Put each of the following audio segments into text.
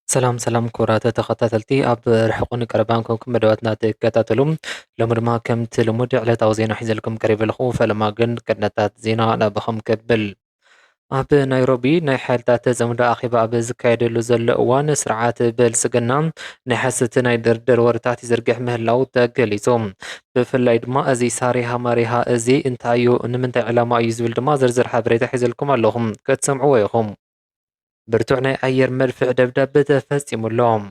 ሰላም ክቡራት ተኸታተልቲ ኣብ ርሕቑን ቀረባን ኮንኩም መደባትና ትከታተሉ ሎሚ ድማ ከምቲ ልሙድ ዕለታዊ ዜና ሒዘልኩም ቀሪበ ኣለኹ። ፈለማ ግን ቅድመታት ዜና ናብኹም ከብል ኣብ ናይሮቢ ናይ ሓይልታት ፅምዶ ኣኼባ ኣብ ዝካየደሉ ዘሎ እዋን ስርዓት ብልፅግና ናይ ሓሰት ናይ ድርድር ወረታት ይዝርግሕ ምህላው ተገሊጹ። ብፍላይ ድማ እዚ ሳሪሃ ማሪሃ እዚ እንታይ እዩ ንምንታይ ዕላማ እዩ ዝብል ድማ ዝርዝር ሓበሬታ ሒዘልኩም ኣለኹም ክትሰምዕዎ ኢኹም። ብርቱዕ ናይ ኣየር መድፍዕ ደብዳቤ ተፈፂሙሎም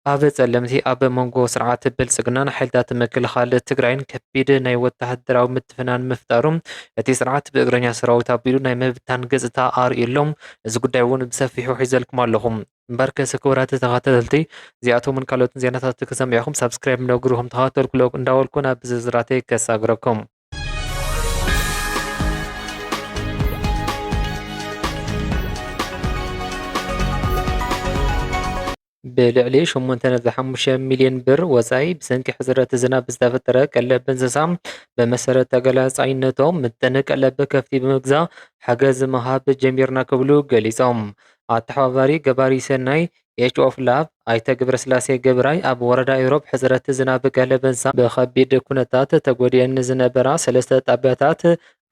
ኣብ ጸለምቲ ኣብ መንጎ ስርዓት ብልጽግናን ሓይልታት ምክልኻል ትግራይን ከቢድ ናይ ወተሃደራዊ ምትፍናን ምፍጣሩ እቲ ስርዓት ብእግረኛ ሰራዊት ኣቢሉ ናይ ምብታን ገጽታ ኣርእየሎም እዚ ጉዳይ እውን ብሰፊሑ ሒዘልኩም ኣለኹም። እምበር ከስ ክቡራት ተኸታተልቲ እዚኣቶምን ካልኦትን ዜናታት ክሰምዕኹም ሰብስክራይብ ነግሩኹም ተኸታተልኩ እንዳበልኩ ናብ ዝርዝራተይ ከሳግረኩም። ብልዕሊ 8.5 ሚልዮን ብር ወጻኢ ብሰንኪ ሕፅረት ዝናብ ዝተፈጠረ ቀለብ እንስሳ ብመሰረት ተገላጻይነቶም ምጥን ቀለብ ከፍቲ ብምግዛእ ሓገዝ ምሃብ ጀሚርና ክብሉ ገሊፆም። ኣተሓባባሪ ገባሪ ሰናይ ኤች.ኦፍ ላቭ ኣይተ ገብረስላሴ ገብራይ ኣብ ወረዳ ኢሮብ ሕፅረት ዝናብ ቀለብ እንስሳ ብከቢድ ኩነታት ተጎዲአን ዝነበራ 3 ጣብያታት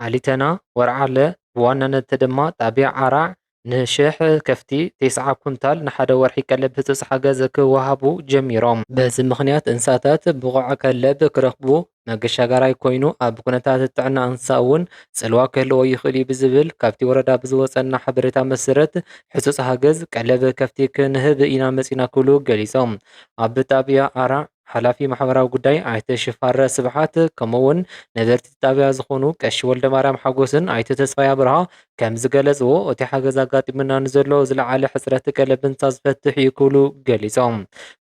ዓሊተና፣ ወርዓለ ብዋናነት ድማ ጣብያ ዓራዕ ንሽሕ ከፍቲ 9 ኩንታል ንሓደ ወርሒ ቀለብ ህፅፅ ሓገዝ ክወሃቡ ጀሚሮም። በዚ ምክንያት እንስሳታት ብቑዕ ቀለብ ክረኽቡ መገሻጋራይ ኮይኑ ኣብ ኩነታት ጥዕና እንስሳ እውን ፅልዋ ክህልዎ ይኽእል እዩ ብዝብል ካብቲ ወረዳ ብዝወፀና ሓበሬታ መሰረት ሕፁፅ ሓገዝ ቀለብ ከፍቲ ክንህብ ኢና መፂና ክብሉ ገሊፆም። ኣብ ጣብያ ዓራዕ ሓላፊ ማሕበራዊ ጉዳይ ኣይተ ሽፋረ ስብሓት ከምኡውን ነበርቲ ጣብያ ዝኾኑ ቀሺ ወልደማርያም ሓጎስን ኣይተ ተስፋይ ኣብርሃ ከም ዝገለጽዎ እቲ ሓገዝ ኣጋጢሙና ንዘሎ ዝለዓለ ሕፅረት ቀለብ እንስሳ ዝፈትሕ እዩ ክብሉ ገሊፆም።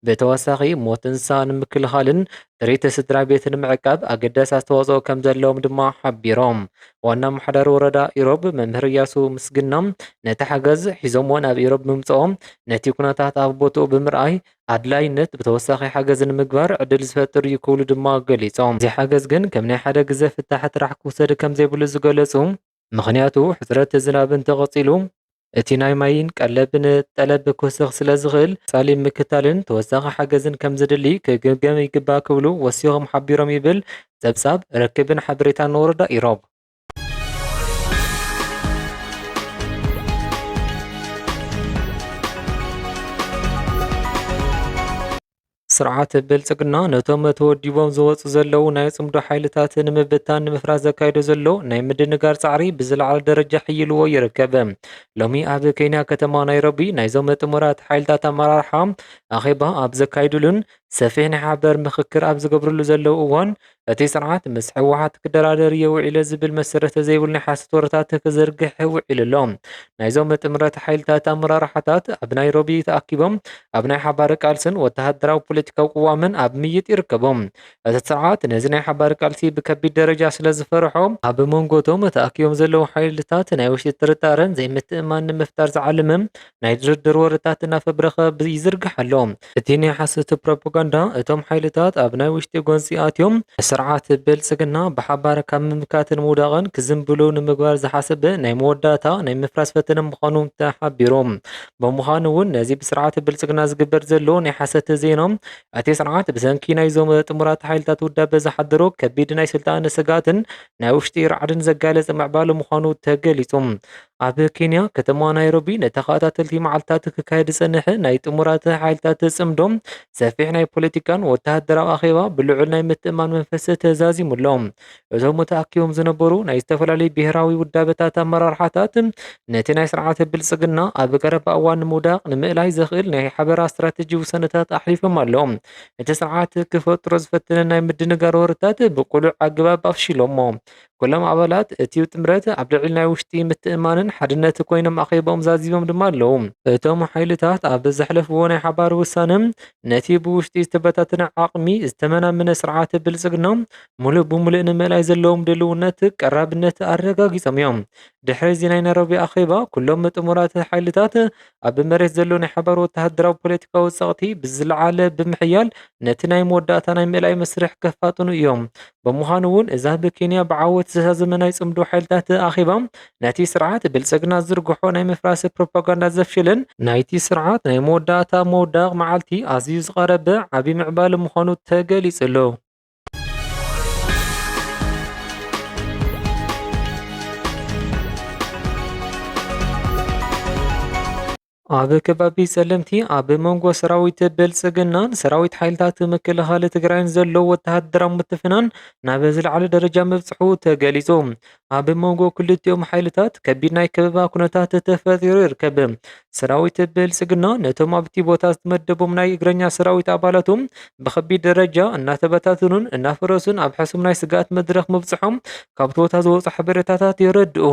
ብተወሳኺ ሞት እንስሳ ንምክልኻልን ጥሪት ስድራ ቤት ንምዕቃብ ኣገዳሲ ኣስተዋፅኦ ከም ዘለዎም ድማ ሓቢሮም። ዋና ኣመሓዳሪ ወረዳ ኢሮብ መምህር እያሱ ምስግና ነቲ ሓገዝ ሒዞምዎ ናብ ኢሮብ ምምፅኦም ነቲ ኩነታት ኣብ ቦትኡ ብምርኣይ ኣድላይነት ብተወሳኺ ሓገዝ ንምግባር ዕድል ዝፈጥር እዩ ክብሉ ድማ ገሊፆም። እዚ ሓገዝ ግን ከም ናይ ሓደ ግዜ ፍታሕ ጥራሕ ክውሰድ ከም ዘይብሉ ዝገለጹ ምክንያቱ ሕፅረት ዝናብ እንተቐፂሉ እቲ ናይ ማይን ቀለብን ጠለብ ክውስኽ ስለ ዝኽእል ጻሊም ምክታልን ተወሳኺ ሓገዝን ከም ዝድሊ ክግምገም ይግባእ ክብሉ ወሲኾም ሓቢሮም ይብል ጸብጻብ ርክብን ሓበሬታን ወረዳ ኢሮብ። ስርዓት ብልጽግና ነቶም ተወዲቦም ዝወፁ ዘለው ናይ ጽምዶ ሓይልታት ንምብታን ንምፍራስ ዘካይዶ ዘሎ ናይ ምድንጋር ጻዕሪ ብዝለዓለ ደረጃ ሕይልዎ ይርከብ። ሎሚ ኣብ ኬንያ ከተማ ናይሮቢ ናይዞም ጥሙራት ሓይልታት ኣመራርሓ ኣኼባ ኣብ ዘካይድሉን ሰፊሕ ናይ ሓበር ምክክር ኣብ ዝገብርሉ ዘለው እዋን እቲ ስርዓት ምስ ሕወሓት ክደራደር የውዒለ ዝብል መሰረት ዘይብሉ ናይ ሓሰት ወረታት ክዘርግሕ ውዒሉ ኣሎ። ናይዞም ጥምረት ሓይልታት ኣመራርሓታት ኣብ ናይሮቢ ተኣኪቦም ኣብ ናይ ሓባር ቃልስን ወተሃደራዊ ፖለቲካዊ ቅዋምን ኣብ ምይጥ ይርከቦም። እቲ ስርዓት ነዚ ናይ ሓባር ቃልሲ ብከቢድ ደረጃ ስለ ዝፈርሖም ኣብ መንጎቶም ተኣኪቦም ዘለው ሓይልታት ናይ ውሽጢ ጥርጣረን ዘይምትእማን ንምፍጣር ዝዓለመ ናይ ድርድር ወረታት እናፈብረኸ ይዝርግሕ ኣሎ። እቲ ናይ ሓሰት ፕሮፓጋንዳ እቶም ሓይልታት ኣብ ናይ ውሽጢ ጎንፂ ኣትዮም ስርዓት ብልጽግና ብሓባር ካብ ምምካትን ምውዳቕን ክዝምብሉ ንምግባር ዝሓሰበ ናይ መወዳእታ ናይ ምፍራስ ፈተነ ምዃኑ ተሓቢሮም። ብምዃኑ እውን ነዚ ብስርዓት ብልጽግና ዝግበር ዘሎ ናይ ሓሰት ዜኖም እቲ ስርዓት ብሰንኪ ናይዞም ጥሙራት ሓይልታት ውዳበ ዝሓደሮ ከቢድ ናይ ስልጣን ስጋትን ናይ ውሽጢ ራዕድን ዘጋለፀ ምዕባለ ምዃኑ ተገሊጹ። ኣብ ኬንያ ከተማ ናይሮቢ ንተኸታተልቲ መዓልትታት ክካየድ ዝጸንሐ ናይ ጥሙራት ሓይልታት ጽምዶም ሰፊሕ ናይ ፖለቲካን ወተሃደራዊ ኣኼባ ብልዑል ናይ ምትእማን መንፈስ ተዛዚሙሎም። እዞም ተኣኪቦም ዝነበሩ ናይ ዝተፈላለዩ ብሄራዊ ውዳበታት ኣመራርሓታት ነቲ ናይ ስርዓት ብልጽግና ኣብ ቀረባ እዋን ንምውዳቕ ንምእላይ ዘኽእል ናይ ሓበራ ስትራቴጂ ውሳነታት ኣሕሊፎም ኣለዎም። እቲ ስርዓት ክፈጥሮ ዝፈትነ ናይ ምድንጋር ወረታት ብቁሉዕ ኣገባብ ኣፍሺሎሞ። ኩሎም ኣባላት እቲ ጥምረት ኣብ ልዕሊ ናይ ውሽጢ ምትእማንን ሓድነት ኮይኖም ኣኼቦም ዛዚቦም ድማ ኣለዉ። እቶም ሓይልታት ኣብ ዘሕለፍዎ ናይ ሓባር ውሳነ ነቲ ብውሽጢ ዝተበታተነ ዓቕሚ ዝተመናመነ ስርዓት ብልጽግና ሙሉእ ብምሉእ ንምእላይ ዘለዎም ድልውነት ቀራብነት ኣረጋጊፆም እዮም። ድሕሪ እዚ ናይ ናይሮቢ ኣኼባ ኩሎም ጥሙራት ሓይልታት ኣብ መሬት ዘሎ ናይ ሓባር ወተሃደራዊ ፖለቲካዊ ጸቕቲ ብዝለዓለ ብምሕያል ነቲ ናይ መወዳእታ ናይ ምእላይ መስርሕ ከፋጥኑ እዮም። ብምዃኑ እውን እዛ ብኬንያ ብዓወት ዝተዛዘመ ናይ ጽምዶ ሓይልታት ተኣኺቦም ነቲ ስርዓት ብልጽግና ዝዝርግሖ ናይ ምፍራስ ፕሮፓጋንዳ ዘፍሽልን ናይቲ ስርዓት ናይ መወዳእታ መውዳቕ መዓልቲ ኣዝዩ ዝቐረበ ዓብዪ ምዕባለ ምዃኑ ተገሊጹ ኣሎ። ኣብ ከባቢ ጸለምቲ ኣብ መንጎ ሰራዊት ብልጽግናን ሰራዊት ሓይልታት ምክልኻል ትግራይን ዘሎ ወተሃደራዊ ምትፍናን ናብ ዝለዓለ ደረጃ ምብጽሑ ተገሊጹ። ኣብ መንጎ ክልቲኦም ሓይልታት ከቢድ ናይ ከበባ ኩነታት ተፈጢሩ ይርከብ። ሰራዊት ብልጽግና ነቶም ኣብቲ ቦታ ዝተመደቦም ናይ እግረኛ ሰራዊት ኣባላቶም ብከቢድ ደረጃ እናተበታተኑን እናፈረሱን ኣብ ሕሱም ናይ ስጋኣት መድረኽ ምብጽሖም ካብቲ ቦታ ዝወፁ ሓበሬታታት የረድኡ።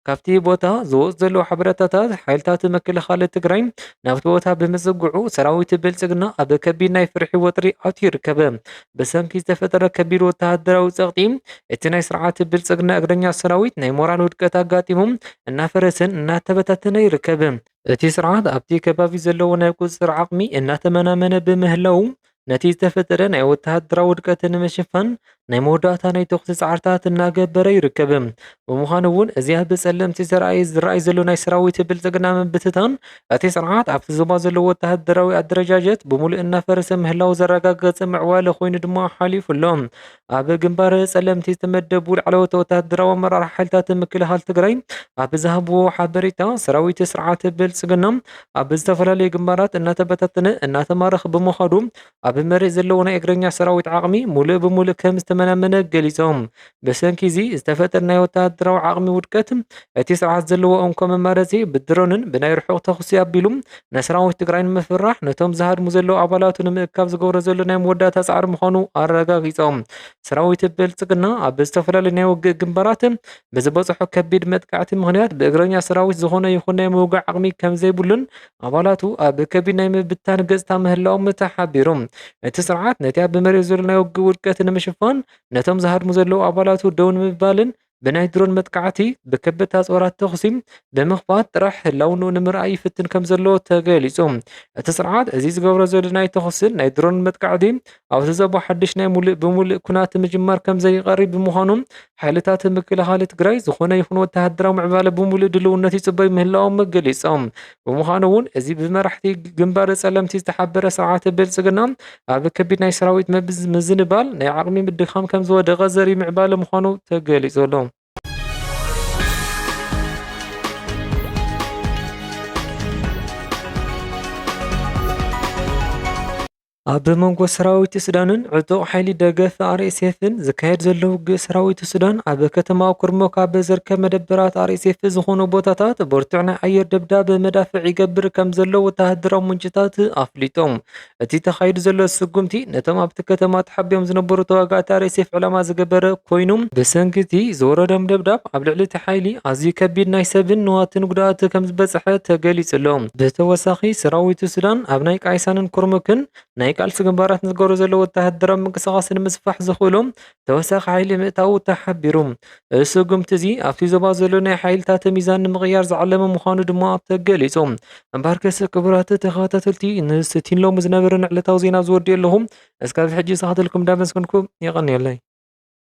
ካብቲ ቦታ ዝወፁ ዘለዉ ሓበሬታታት ሓይልታት ምክልኻል ትግራይ ናብቲ ቦታ ብምጽጉዑ ሰራዊት ብልጽግና ኣብ ከቢድ ናይ ፍርሒ ወጥሪ ኣትዩ ይርከብ። ብሰንኪ ዝተፈጠረ ከቢድ ወተሃደራዊ ጸቕጢ እቲ ናይ ስርዓት ብልጽግና እግረኛ ሰራዊት ናይ ሞራል ውድቀት ኣጋጢሞም እናፈረሰን እናተበታተነ ይርከብ። እቲ ስርዓት ኣብቲ ከባቢ ዘለዎ ናይ ቁፅጥር ዓቕሚ እናተመናመነ ብምህላው ነቲ ዝተፈጠረ ናይ ወተሃደራዊ ውድቀት ንምሽፋን ናይ መወዳእታ ናይ ተኹሲ ፃዕርታት እናገበረ ይርከብ። ብምዃኑ እውን እዚ ኣብ ጸለምቲ ዝረኣይ ዘሎ ናይ ሰራዊት ብልጽግና ምብትታን እቲ ስርዓት ኣብቲ ዞባ ዘለዎ ወተሃደራዊ ኣደረጃጀት ብምሉእ እናፈረሰ ምህላው ዘረጋገፀ ምዕዋለ ኮይኑ ድማ ሓሊፉ ኣሎ። ኣብ ግንባር ጸለምቲ ዝተመደቡ ላዕለዎት ወተሃደራዊ ኣመራርሓ ሓይልታት ምክልኻል ትግራይ ኣብ ዝሃብዎ ሓበሬታ ሰራዊት ስርዓት ብልጽግና ኣብ ዝተፈላለዩ ግንባራት እናተበታተነ እናተማረኸ ብምዃዱ ኣብ መሬት ዘለዎ ናይ እግረኛ ሰራዊት ዓቕሚ ሙሉእ ብምሉእ ከም ዝተመናመነ ገሊፆም። ብሰንኪ እዚ ዝተፈጠረ ናይ ወተሃደራዊ ዓቕሚ ውድቀት እቲ ስርዓት ዘለዎ እንኮ መማረፂ ብድሮንን ብናይ ርሑቕ ተኹሲ ኣቢሉ ንሰራዊት ትግራይ ንምፍራሕ ነቶም ዝሃድሙ ዘለዉ ኣባላቱ ንምእካብ ዝገብሮ ዘሎ ናይ መወዳእታ ፃዕሪ ምዃኑ ኣረጋጊፆም። ሰራዊት ብልጽግና ኣብ ዝተፈላለዩ ናይ ውግእ ግንባራት ብዝበፅሖ ከቢድ መጥቃዕቲ ምክንያት ብእግረኛ ሰራዊት ዝኾነ ይኹን ናይ ምውጋዕ ዓቕሚ ከም ዘይብሉን ኣባላቱ ኣብ ከቢድ ናይ ምብታን ገጽታ ምህላዎም ተሓቢሩ። እቲ ስርዓት ነቲ ኣብ መሬት ዘሎ ናይ ውግእ ውድቀት ንምሽፋን ነቶም ዝሃድሙ ዘለዉ ኣባላቱ ደው ንምባልን ብናይ ድሮን መጥቃዕቲ ብከበድቲ ኣፅዋራት ተኹሲ ብምኽፋት ጥራሕ ህላውንኡ ንምርኣይ ይፍትን ከም ዘለዎ ተገሊጹ። እቲ ስርዓት እዚ ዝገብሮ ዘሎ ናይ ተኹስን ናይ ድሮን መጥቃዕቲ ኣብቲ ዞባ ሓድሽ ናይ ሙሉእ ብምሉእ ኩናት ምጅማር ከም ዘይቐርብ ብምዃኑ ሓይልታት ምክልኻል ትግራይ ዝኾነ ይኹን ወተሃደራዊ ምዕባለ ብምሉእ ድልውነት ይጽበዩ ምህላዎም ገሊፆም። ብምዃኑ እውን እዚ ብመራሕቲ ግንባር ጸለምቲ ዝተሓበረ ስርዓት ብልጽግና ኣብ ከቢድ ናይ ሰራዊት ምዝንባል ናይ ዓቕሚ ምድኻም ከም ዝወደቐ ዘርኢ ምዕባለ ምዃኑ ተገሊጹ ኣሎ። ኣብ መንጎ ሰራዊት ሱዳንን ዕጡቕ ሓይሊ ደገፍ RSFን ዝካየድ ዘሎ ውግእ ሰራዊት ሱዳን ኣብ ከተማ ኩርሙክ ኣብ ዝርከብ መደበራት RSF ዝኾኑ ቦታታት ብርቱዕ ናይ ኣየር ድብዳብ መዳፍዕ ይገብር ከም ዘሎ ወተሃደራዊ ምንጭታት ኣፍሊጦም። እቲ ተኻይዱ ዘሎ ስጉምቲ ነቶም ኣብቲ ከተማ ተሓቢኦም ዝነበሩ ተዋጋእቲ RSF ዕላማ ዝገበረ ኮይኑ ብሰንኪ እቲ ዝወረዶም ድብዳብ ኣብ ልዕሊ እቲ ሓይሊ ኣዝዩ ከቢድ ናይ ሰብን ንዋትን ጉድኣት ከም ዝበፅሐ ተገሊጹ ኣሎ። ብተወሳኺ ሰራዊት ሱዳን ኣብ ናይ ቃይሳንን ኩርሙክን ናይ ቃልሲ ግንባራት ዝገብሩ ዘለዉ ወተሃደራዊ ምንቅስቓስ ንምስፋሕ ዝኽእሎም ተወሳኺ ሓይሊ ምእታው ተሓቢሩ። እዚ ስጉምቲ እዚ ኣብቲ ዞባ ዘሎ ናይ ሓይልታት ሚዛን ንምቕያር ዝዓለመ ምዃኑ ድማ ተገሊጹ። እምበር ከስ ክቡራት ተኸታተልቲ ንስቲንሎም ዝነበረን ዕለታዊ ዜና ዝወድዩ ኣለኹም እስካብ ሕጂ ዝኸታተልኩም እንዳመስገንኩ ይቐኒየለይ።